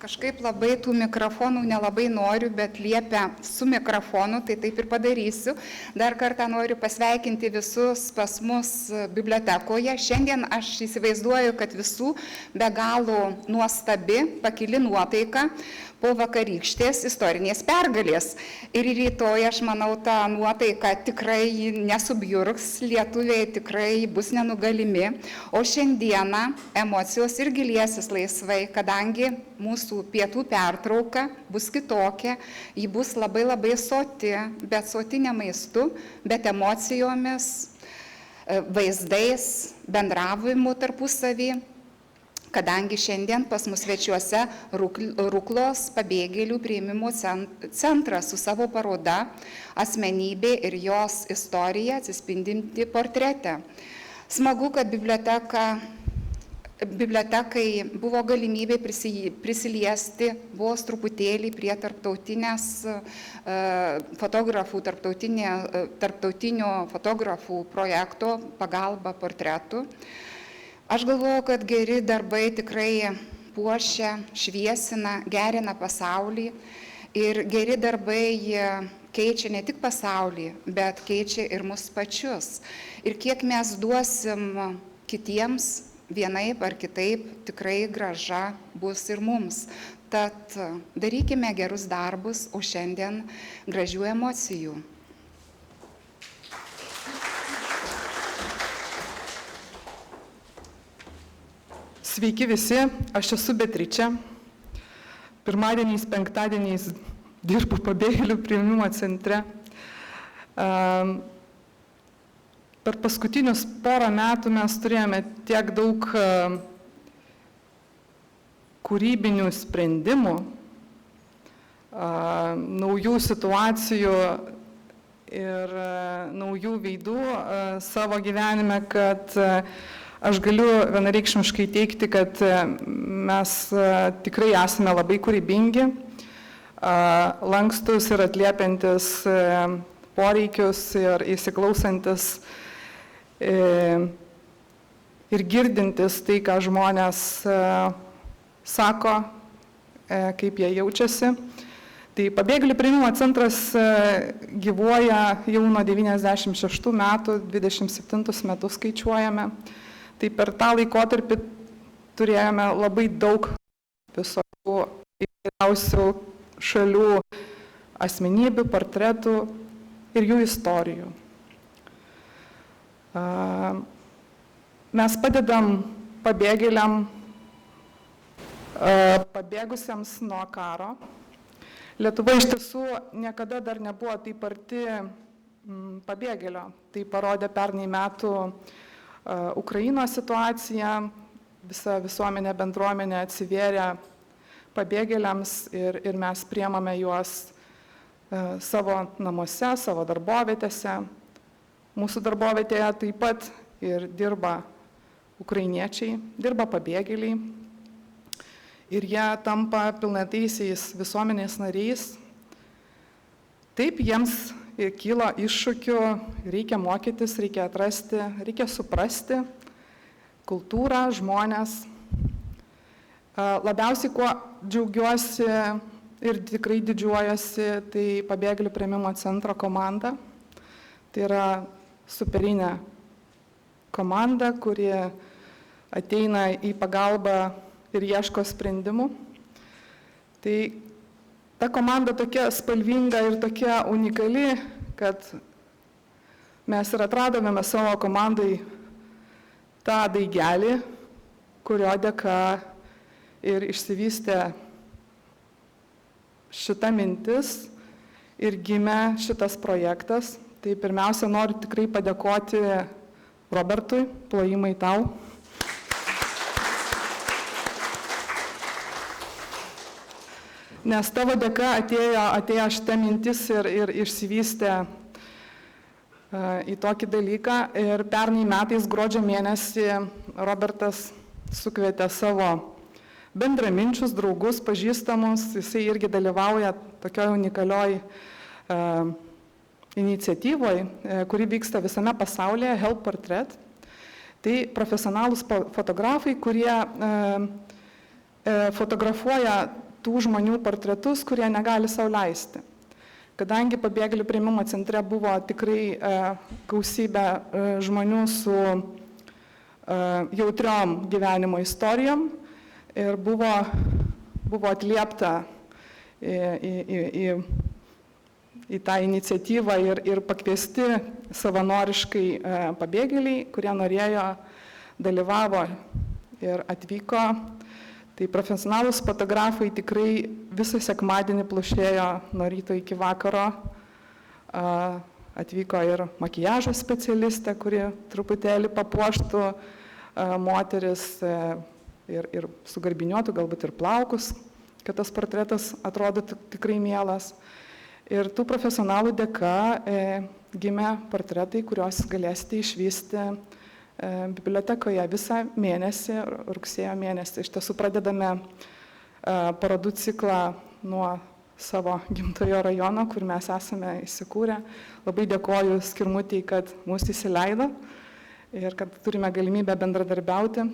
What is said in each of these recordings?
Kažkaip labai tų mikrofonų nelabai noriu, bet liepia su mikrofonu, tai taip ir padarysiu. Dar kartą noriu pasveikinti visus pas mus bibliotekoje. Šiandien aš įsivaizduoju, kad visų be galo nuostabi, pakili nuotaika po vakarykštės istorinės pergalės. Ir rytoj, aš manau, ta nuotaika tikrai nesubjurgs, lietuviai tikrai bus nenugalimi. O šiandieną emocijos irgi liesis laisvai, kadangi mūsų pietų pertrauka bus kitokia, ji bus labai labai soti, bet soti ne maistu, bet emocijomis, vaizdais, bendravimu tarpusavy. Kadangi šiandien pas mus svečiuose Ruklos pabėgėlių priėmimo centras su savo paroda Asmenybė ir jos istorija atsispindinti portrete. Smagu, kad bibliotekai buvo galimybė prisiliesti vos truputėlį prie tarptautinio fotografų projekto pagalba portretų. Aš galvoju, kad geri darbai tikrai puošia, šviesina, gerina pasaulį ir geri darbai keičia ne tik pasaulį, bet keičia ir mus pačius. Ir kiek mes duosim kitiems vienaip ar kitaip, tikrai grąža bus ir mums. Tad darykime gerus darbus, o šiandien gražių emocijų. Sveiki visi, aš esu Beatričė. Pirmadieniais, penktadieniais dirbu pabėgėlių priėmimo centre. Per paskutinius porą metų mes turėjome tiek daug kūrybinių sprendimų, naujų situacijų ir naujų veidų savo gyvenime, kad aš galiu vienareikšmiškai teikti, kad mes tikrai esame labai kūrybingi, lankstus ir atliepiantis poreikius ir įsiklausantis ir girdintis tai, ką žmonės sako, kaip jie jaučiasi. Tai pabėgėlių priėmimo centras gyvuoja jau nuo 96 metų, 27 metus skaičiuojame. Tai per tą laikotarpį turėjome labai daug visokių įvairiausių šalių asmenybių, portretų ir jų istorijų. Mes padedam pabėgėliam, pabėgusiems nuo karo. Lietuva iš tiesų niekada dar nebuvo taip arti pabėgėlio. Tai parodė pernai metų Ukrainos situacija, visa visuomenė, bendruomenė atsivėrė pabėgėliams ir mes priemame juos savo namuose, savo darbovietėse. Mūsų darbovietėje taip pat ir dirba ukrainiečiai, dirba pabėgėliai ir jie tampa pilnateisiais visuomenės nariais. Taip, jiems kyla iššūkių, reikia mokytis, reikia atrasti, reikia suprasti kultūrą, žmonės. Labiausiai, kuo džiaugiuosi ir tikrai didžiuojuosi, tai pabėgėlių priėmimo centro komanda. Tai yra superinė komanda, kuri ateina į pagalbą ir ieško sprendimų. Tai ta komanda tokia spalvinga ir tokia unikali, kad mes ir atradome savo komandai tą daigelį, kurio dėka ir išsivystė šita mintis ir gimė šitas projektas. Tai pirmiausia, noriu tikrai padėkoti Robertui, plojimai tau. Nes tavo dėka atėjo šitą mintis ir išsivystė į tokį dalyką. Ir pernai metais gruodžio mėnesį Robertas sukvietė savo bendraminčius, draugus, pažįstamus. Jisai irgi dalyvauja tokioje unikalioj iniciatyvoje, kuri vyksta visame pasaulyje, Help Portrait. Tai profesionalūs fotografai, kurie fotografuoja tų žmonių portretus, kurie negali sau leisti. Kadangi pabėgėlių priėmimo centre buvo tikrai gausybė žmonių su jautriom gyvenimo istorijom ir buvo atliepta į tą iniciatyvą ir pakviesti savanoriškai pabėgėliai, kurie norėjo, dalyvavo ir atvyko. Tai profesionalūs fotografai tikrai visą sekmadienį plušėjo nuo ryto iki vakaro. Atvyko ir makiažo specialistė, kuri truputėlį papuoštų moteris ir sugarbiniuotų galbūt ir plaukus, kad tas portretas atrodytų tikrai mielas. Ir tų profesionalų dėka gimė portretai, kuriuos galėsite išvysti bibliotekoje visą mėnesį, rugsėjo mėnesį. Iš tiesų pradedame parodų ciklą nuo savo gimtojo rajono, kur mes esame įsikūrę. Labai dėkoju Skirmutei, kad mūsų įsileido ir kad turime galimybę bendradarbiauti.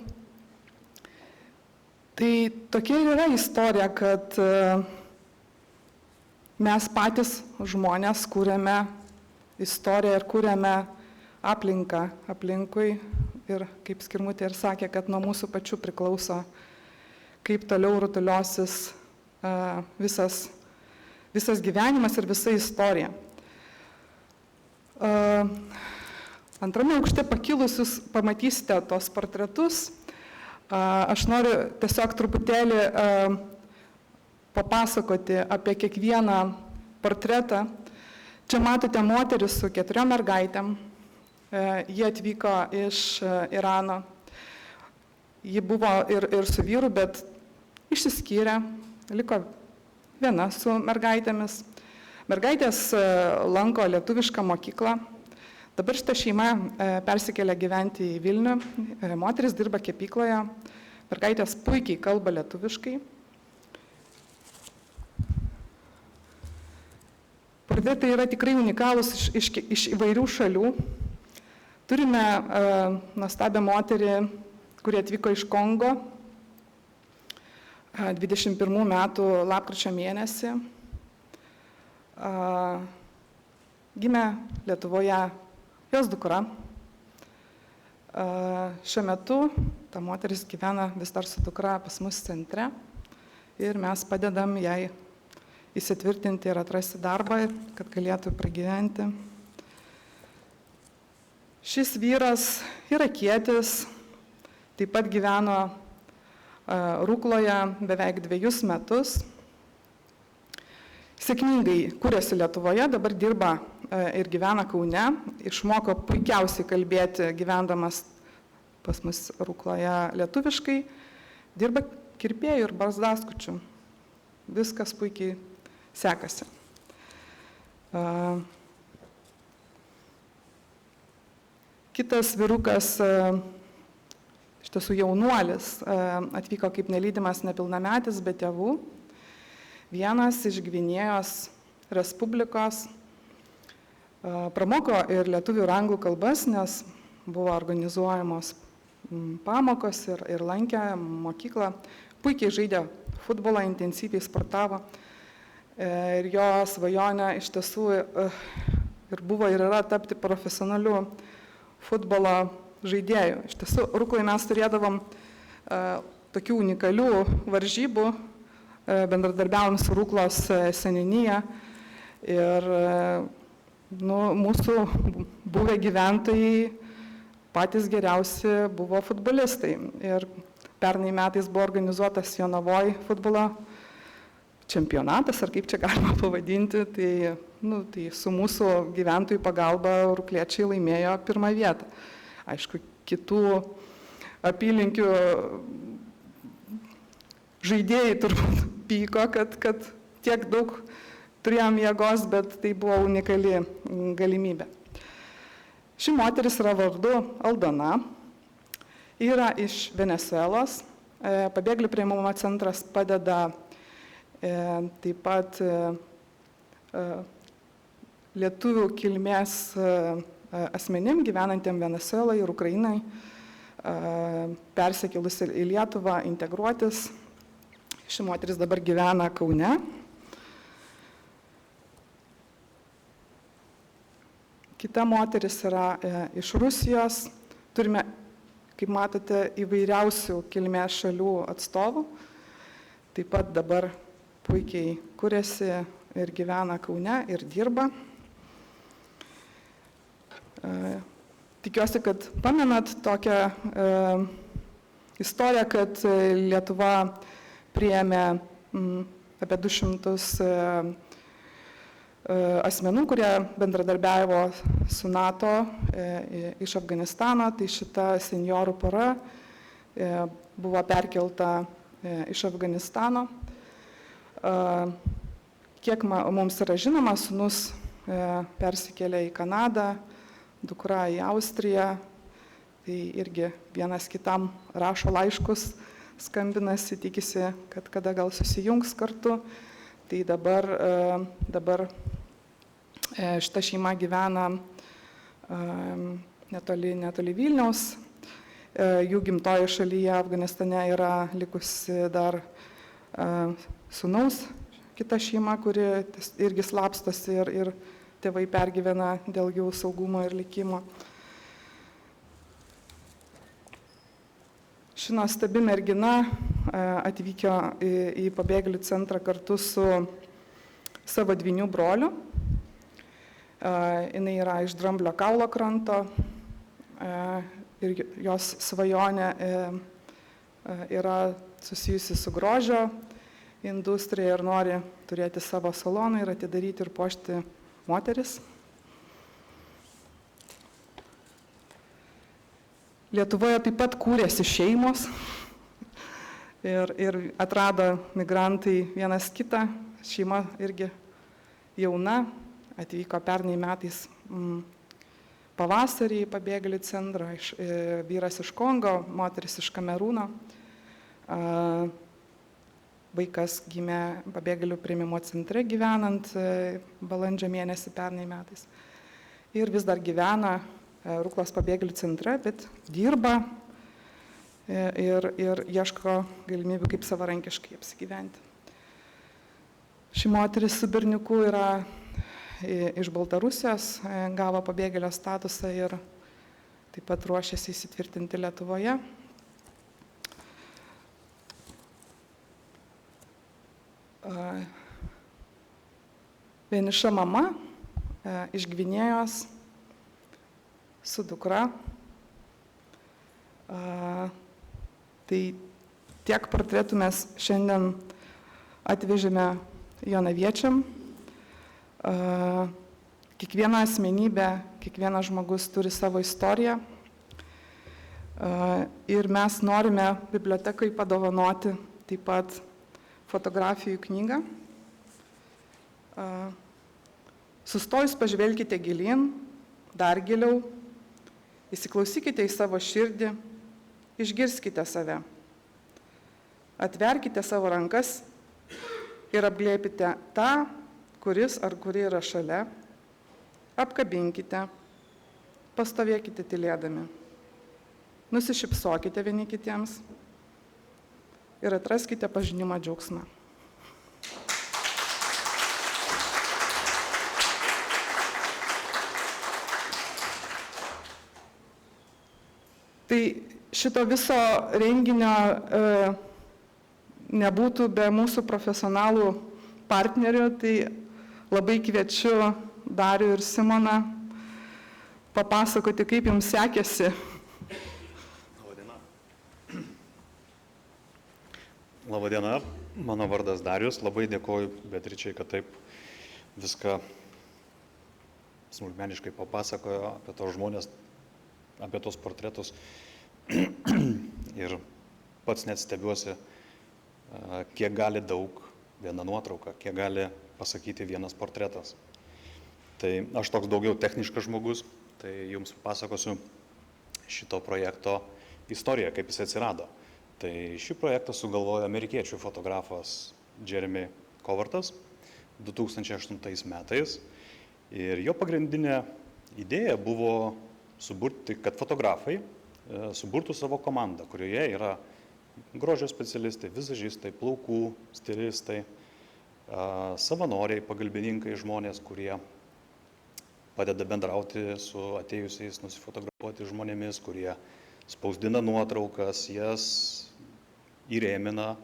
Tai tokia ir yra istorija, kad mes patys žmonės kūrėme istoriją ir kūrėme aplinką aplinkui ir kaip Skirmutė ir sakė, kad nuo mūsų pačių priklauso, kaip toliau rutuliosis visas gyvenimas ir visa istorija. Antrame aukšte pakilus jūs pamatysite tos portretus. Aš noriu tiesiog truputėlį papasakoti apie kiekvieną portretą. Čia matote moterį su 4 mergaitėm. Jie atvyko iš Irano. Ji buvo ir su vyru, bet išsiskyrė, liko viena su mergaitėmis. Mergaitės lanko lietuvišką mokyklą. Dabar šita šeima persikėlė gyventi į Vilnių. Moteris dirba kepykloje. Mergaitės puikiai kalba lietuviškai. Portretai yra tikrai unikalūs iš įvairių šalių. Turime nuostabią moterį, kuri atvyko iš Kongo 21 metų lapkričio mėnesį. Gimė Lietuvoje jos dukra. Šiuo metu ta moteris gyvena vis dar su dukra pas mus centre ir mes padedam jai įsitvirtinti ir atrasti darbą, kad galėtų pragyventi. Šis vyras irakietis, taip pat gyveno Rukloje beveik 2 metus. Sėkmingai kūrėsi Lietuvoje, dabar dirba ir gyvena Kaune. Išmoko puikiausiai kalbėti gyvendamas pas mus Rukloje lietuviškai. Dirba kirpėjų ir barzdaskučių. Viskas puikiai sekasi. Kitas vyrukas, iš tiesų jaunuolis, atvyko kaip nelydimas nepilnametis be tėvų. Vienas iš Gvinėjos Respublikos. Pramoko ir lietuvių ir anglų kalbas, nes buvo organizuojamos pamokos ir lankė mokyklą. Puikiai žaidė futbolą, intensyviai sportavo. Ir jo svajonė iš tiesų ir buvo ir yra tapti profesionaliu futbolo žaidėjų. Iš tiesų, Rukloje mes turėdavom tokių unikalių varžybų, bendradarbiavom su Ruklos seniūnija ir mūsų buvę gyventojai patys geriausi buvo futbolistai. Ir pernai metais buvo organizuotas Jonavoj futbolo čempionatas, ar kaip čia galima pavadinti, tai su mūsų gyventojų pagalba rukliečiai laimėjo 1 vietą. Aišku, kitų apylinkių žaidėjai turbūt pyko, kad tiek daug turėjom jėgos, bet tai buvo unikali galimybė. Ši moteris yra vardu Aldona, yra iš Venesuelos. Pabėgėlių priėmimo centras padeda taip pat lietuvių kilmės asmenim gyvenantiem Venezueloje ir Ukrainai, persikėlus į Lietuvą, integruotis. Ši moteris dabar gyvena Kaune. Kita moteris yra iš Rusijos. Turime, kaip matote, įvairiausių kilmės šalių atstovų. Taip pat dabar puikiai kuriasi ir gyvena Kaune ir dirba. Tikiuosi, kad pamenat tokią istoriją, kad Lietuva priėmė apie 200 asmenų, kurie bendradarbiavo su NATO iš Afganistano. Tai šita senjorų pora buvo perkelta iš Afganistano. Kiek mums yra žinoma, sūnus persikėlė į Kanadą, dukra į Austriją. Tai irgi vienas kitam rašo laiškus, skambinasi, tikisi, kad kada gal susijungs kartu. Tai dabar šita šeima gyvena netoli Vilniaus. Jų gimtoji šalyje Afganistane yra likusi dar sūnaus kita šeima, kuri irgi slapstosi ir tėvai pergyvena dėl jų saugumo ir likimo. Ši nuostabi mergina atvyko į pabėgėlių centrą kartu su savo dvynių broliu. Jinai yra iš Dramblio kaulo kranto ir jos svajonė yra susijusi su grožio industrija ir nori turėti savo saloną ir atidaryti ir puošti moteris. Lietuvoje taip pat kūrėsi šeimos ir atrado migrantai vienas kitą. Šeima irgi jauna, atvyko pernai metais pavasarį į pabėgėlių centrą, vyras iš Kongo, moteris iš Kamerūno. Vaikas gimė pabėgėlių priėmimo centre gyvenant balandžio mėnesį pernai metais. Ir vis dar gyvena Ruklos pabėgėlių centre, bet dirba ir ieško galimybių, kaip savarankiškai apsigyventi. Ši moteris su berniuku yra iš Baltarusijos, gavo pabėgėlio statusą ir taip pat ruošiasi įsitvirtinti Lietuvoje. Vieniša mama iš Gvinėjos su dukra. Tai tiek portretų mes šiandien atvežėme jonaviečiam. Kiekviena asmenybė, kiekvienas žmogus turi savo istoriją. Ir mes norime bibliotekai padovanoti taip pat fotografijų knygą. Sustojus pažvelkite gilyn, dar giliau, įsiklausykite į savo širdį, išgirskite save. Atverkite savo rankas ir apglėpite tą, kuris ar kuri yra šalia. Apkabinkite, pastovėkite tylėdami. Nusišypsokite vieni kitiems ir atraskite pažinimo džiaugsmą. Tai šito viso renginio nebūtų be mūsų profesionalų partnerių, tai labai kviečiu Darių ir Simoną papasakoti, kaip jums sekėsi. Labadiena, mano vardas Darius, labai dėkoju Beatričiai, kad taip viską smulkmeniškai papasakojo apie tos žmonės, apie tos portretus ir pats net stebiuosi, kiek gali daug viena nuotrauka, kiek gali pasakyti vienas portretas. Tai aš toks daugiau techniškas žmogus, tai jums pasakosiu šito projekto istoriją, kaip jis atsirado. Tai šį projektą sugalvojo amerikiečių fotografas Jeremy Covertas 2008 metais ir jo pagrindinė idėja buvo suburti, kad fotografai suburtų savo komandą, kurioje yra grožio specialistai, vizažistai, plaukų stilistai, savanoriai, pagalbininkai, žmonės, kurie padeda bendrauti su atėjusiais nusifotografuoti žmonėmis, kurie spausdina nuotraukas, jas įrėmina.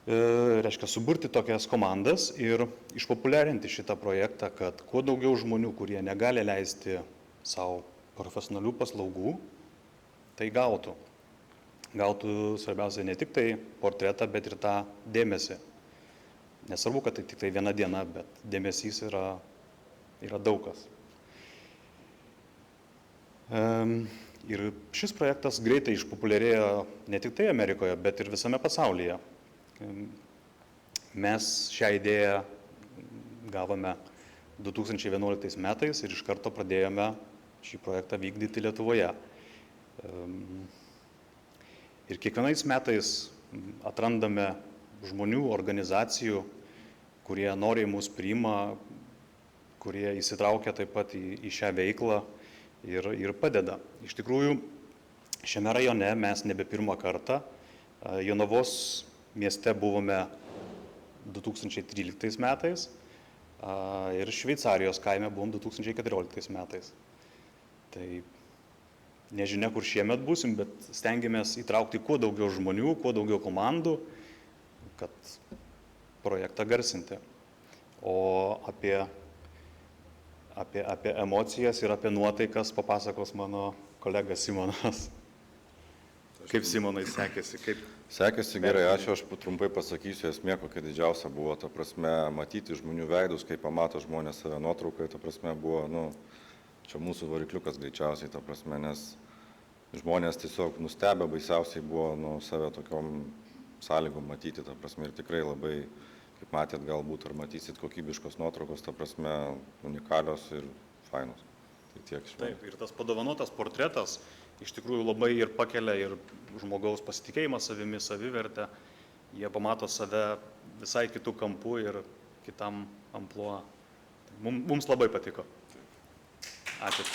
Reiškia, suburti tokias komandas ir išpopuliarinti šitą projektą, kad kuo daugiau žmonių, kurie negali leisti savo profesionalių paslaugų, tai gautų. Gautų svarbiausia ne tik tai portretą, bet ir tą dėmesį. Nesvarbu, kad tai tik tai viena diena, bet dėmesys yra daug kas. Ir šis projektas greitai išpopuliarėjo ne tik tai Amerikoje, bet ir visame pasaulyje. Mes šią idėją gavome 2011 metais ir iš karto pradėjome šį projektą vykdyti Lietuvoje. Ir kiekvienais metais atrandame žmonių, organizacijų, kurie noriai mus priima, kurie įsitraukia taip pat į šią veiklą ir padeda. Iš tikrųjų, šiame rajone mes nebe pirmą kartą. Jonavos mieste buvome 2013 metais ir Šveicarijos kaime buvom 2014 metais. Tai nežinia, kur šiemet būsim, bet stengiamės įtraukti kuo daugiau žmonių, kuo daugiau komandų, kad projektą garsinti. O apie emocijas ir apie nuotaikas papasakos mano kolega Simonas. Kaip Simonai sekėsi? Sekėsi gerai, aš trumpai pasakysiu, esmė kokia didžiausia buvo, ta prasme, matyti žmonių veidus, kai pamato žmonės save nuotraukoje, ta prasme, buvo, čia mūsų varikliukas greičiausiai, ta prasme, nes žmonės tiesiog nustebę, baisiausiai buvo, save tokiom sąlygom matyti, ta prasme, ir tikrai labai, kaip matėt, galbūt ar matysit kokybiškos nuotraukos, ta prasme, unikalios ir fainos. Tai tiek iš manęs. Taip, ir tas padovanotas portretas iš tikrųjų labai ir pakelia ir žmogaus pasitikėjimą savimi, savivertę. Jie pamato save visai kitų kampų ir kitam amplua. Mums labai patiko. Ačiū.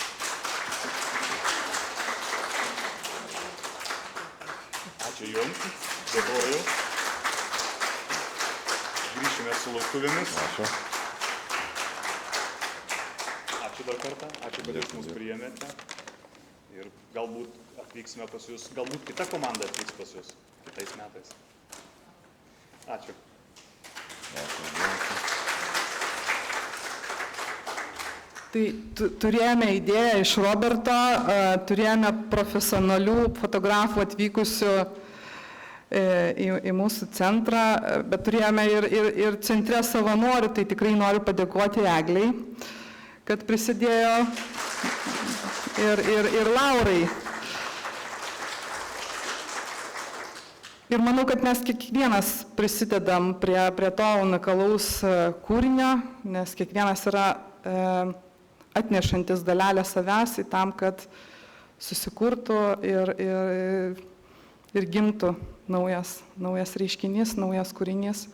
Ačiū Jums. Dėkoju. Grįšime su laukuvėmis. Ačiū. Ačiū dar kartą. Ačiū, kad Jūs mus priėmėte. Ir galbūt atvyksime pas Jūs, galbūt kita komanda atvyks pas Jūs kitais metais. Ačiū. Tai turėjome idėją iš Roberto, turėjome profesionalių fotografų atvykusių į mūsų centrą, bet turėjome ir centre savanorių, tai tikrai noriu padėkoti Egliai, kad prisidėjo ir Laurai. Ir manau, kad mes kiekvienas prisidedam prie to unikalaus kūrinio, nes kiekvienas yra atnešantis dalelę savęs į tam, kad susikurtų ir gimtų naujas reiškinys, naujas kūrinys.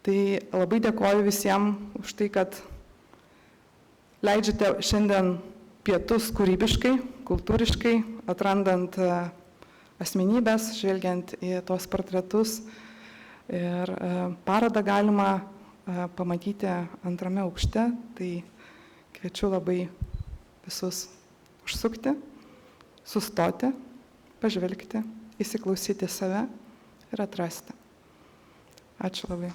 Tai labai dėkoju visiems už tai, kad leidžiate šiandien pietus kūrybiškai, kultūriškai, atrandant asmenybės, žvelgiant į tuos portretus. Ir parodą galima pamatyti antrame aukšte, tai kviečiu labai visus užsukti, sustoti, pažvelgti, įsiklausyti save ir atrasti. Ačiū labai.